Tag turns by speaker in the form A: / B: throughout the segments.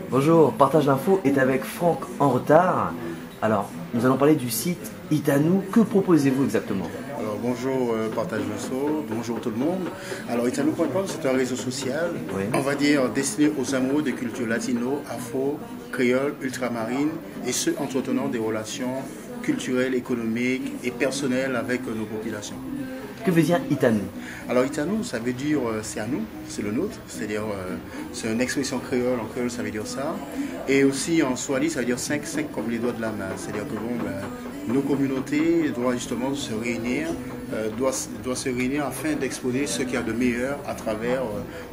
A: Bonjour, Partage d'infos est avec Franck en retard. Alors, nous allons parler du site Itanou. Que proposez-vous exactement?
B: Alors bonjour Partage d'infos, bonjour tout le monde. Alors Itanou.com, c'est un réseau social,
A: Oui.
B: on va dire destiné aux amoureux des cultures latino, afro, créole, ultramarines et ceux entretenant des relations culturelles, économiques et personnelles avec nos populations.
A: Que veut dire Itanou?
B: Alors Itanou, ça veut dire c'est à nous, c'est le nôtre, c'est-à-dire c'est une expression créole, en créole ça veut dire ça. Et aussi en swahili ça veut dire 5 comme les doigts de la main, c'est-à-dire que bon, nos communautés doivent justement se réunir, doivent se réunir afin d'exposer ce qu'il y a de meilleur à travers,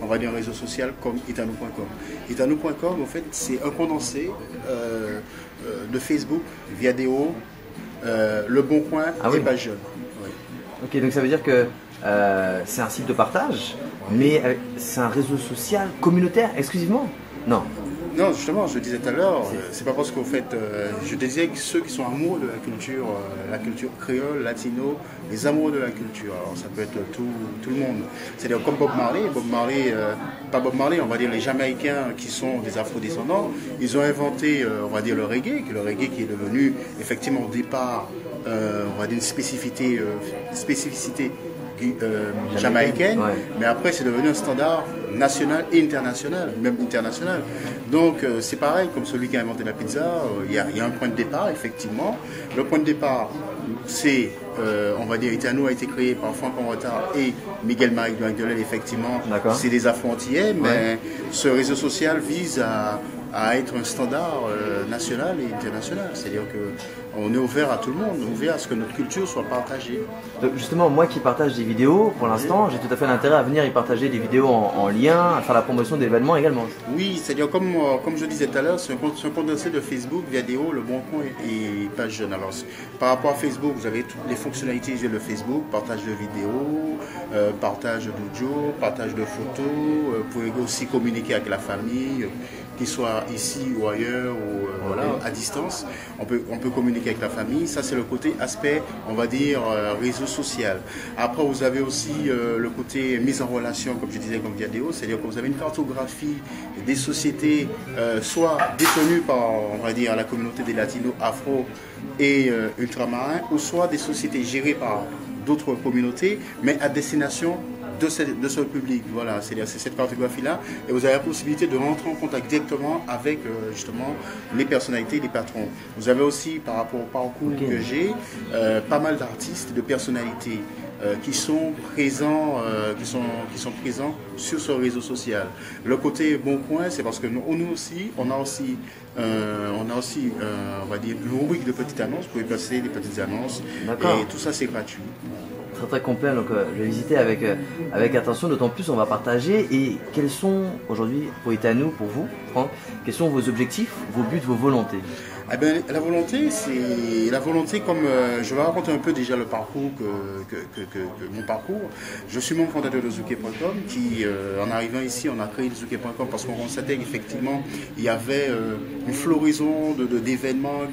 B: on va dire, un réseau social comme Itanou.com. Itanou.com, en fait, c'est un condensé de Facebook, Viadeo, Le Bon Coin et Page Jeune.
A: Ok, donc ça veut dire que c'est un site de partage, mais c'est un réseau social communautaire exclusivement? Non.
B: Non, justement, je le disais tout à l'heure, c'est pas parce qu'au fait, je disais que ceux qui sont amoureux de la culture créole, latino, les amoureux de la culture, alors ça peut être tout le monde. C'est-à-dire comme Bob Marley, pas Bob Marley, on va dire les Jamaïcains qui sont des afro-descendants, ils ont inventé, on va dire le reggae qui est devenu effectivement au départ, on va dire une spécificité jamaïcaine, ouais. Mais après c'est devenu un standard national et international, même international. Donc c'est pareil, comme celui qui a inventé la pizza, il y a un point de départ effectivement. Le point de départ, c'est, on va dire, Itanou a été créé par Franck en retard et Miguel Marie Magdeleine, effectivement. C'est des Afro-Antillais, mais ouais. Ce réseau social vise à être un standard national et international. C'est-à-dire qu'on est ouvert à tout le monde, ouvert à ce que notre culture soit partagée.
A: Donc justement, moi qui partage des vidéos, pour l'instant, j'ai tout à fait l'intérêt à venir y partager des vidéos en lien, à faire la promotion d'événements également.
B: Oui, c'est-à-dire comme je disais tout à l'heure, c'est un condensé de Facebook, Viadeo, Le Bon Coin et Page Jeune. Alors, par rapport à Facebook, vous avez toutes les fonctionnalités de Facebook, partage de vidéos, partage d'audio, partage de photos, vous pouvez aussi communiquer avec la famille, qu'il soit ici ou ailleurs, ou voilà, à distance, on peut communiquer avec la famille. Ça, c'est le côté aspect, on va dire, réseau social. Après, vous avez aussi le côté mise en relation, comme je disais, comme Viadeo, c'est-à-dire que vous avez une cartographie des sociétés, soit détenues par, on va dire, la communauté des latinos, afro et ultramarins, ou soit des sociétés gérées par d'autres communautés, mais à destination de ce public. Voilà, c'est cette cartographie-là. Et vous avez la possibilité de rentrer en contact directement avec justement les personnalités, les patrons. Vous avez aussi, par rapport au parcours que j'ai, pas mal d'artistes, de personnalités qui sont présents sur ce réseau social. Le côté Bon Coin, c'est parce que nous aussi, on a aussi, on va dire, une rubrique de petites annonces. Vous pouvez passer des petites annonces. Et tout ça, c'est gratuit.
A: Très complet, donc je vais visiter avec attention, d'autant plus on va partager. Et quels sont aujourd'hui pour Itanou, pour vous, Franck, quels sont vos objectifs, vos buts, vos volontés?
B: Eh bien, la volonté, c'est la volonté comme je vais raconter un peu déjà le parcours mon parcours. Je suis membre fondateur de Zouké.com qui, en arrivant ici, on a créé Zouké.com parce qu'on constatait qu'effectivement il y avait une floraison d'événements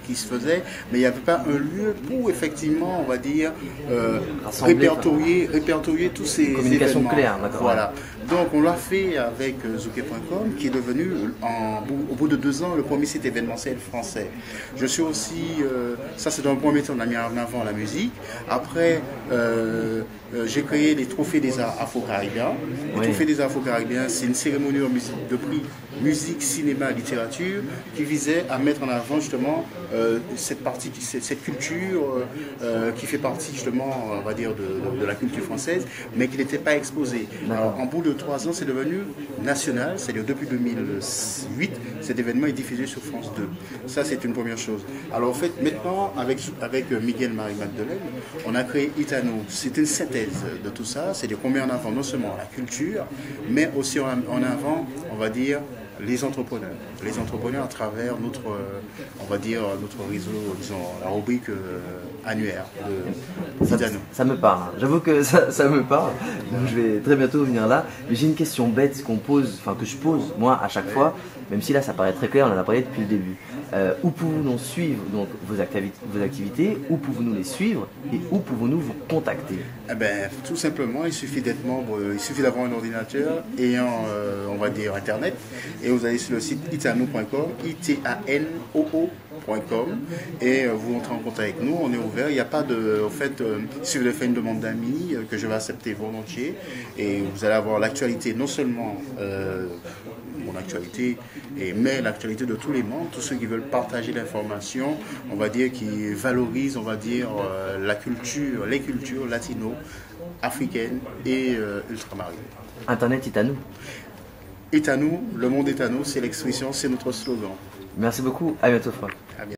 B: qui se faisaient, mais il n'y avait pas un lieu pour effectivement, on va dire, répertorier tous ces
A: communication
B: événements.
A: Claire, d'accord.
B: Voilà. Donc on l'a fait avec Zouké.com qui est devenu, au bout de 2 ans, le premier site événementiel français. Je suis aussi, ça c'est dans le premier temps, on a mis en avant la musique. Après, j'ai créé les Trophées des Arts Afro-Caribéens. Les Trophées des Arts Afro-Caribéens, c'est une cérémonie de prix musique, cinéma, littérature qui visait à mettre en avant justement cette culture qui fait partie justement, on va dire, de la culture française, mais qui n'était pas exposée. Alors, en bout de 3 ans, c'est devenu national, c'est-à-dire depuis 2008, cet événement est diffusé sur France 2. Ça, c'est une première chose. Alors, en fait, maintenant, avec Miguel Marie Magdeleine, on a créé Itanou. C'est une synthèse de tout ça, c'est-à-dire qu'on met en avant non seulement la culture, mais aussi en avant, on va dire, les entrepreneurs à travers notre réseau, disons, la rubrique annuaire de Itanou.
A: Ça me parle, j'avoue que ça me parle, donc je vais très bientôt venir là. Mais j'ai une question bête que je pose moi à chaque fois, même si là ça paraît très clair, on en a parlé depuis le début. Où pouvons-nous suivre donc, vos activités, où pouvons-nous les suivre et où pouvons-nous vous contacter?
B: Eh ben, tout simplement, il suffit d'être membre, il suffit d'avoir un ordinateur ayant, on va dire, Internet. Et et vous allez sur le site itanoo.com, itanoo.com, et vous entrez en contact avec nous. On est ouvert. Il n'y a pas de. En fait, si vous avez fait une demande d'amis, que je vais accepter volontiers, et vous allez avoir l'actualité, non seulement mon actualité, mais l'actualité de tous les membres, tous ceux qui veulent partager l'information, on va dire, qui valorisent, on va dire, la culture, les cultures latino, africaines et ultramarines.
A: Internet Itanoo.
B: Itanoo, le monde Itanoo, c'est l'expression, c'est notre slogan.
A: Merci beaucoup, à bientôt Franck.
B: À bientôt.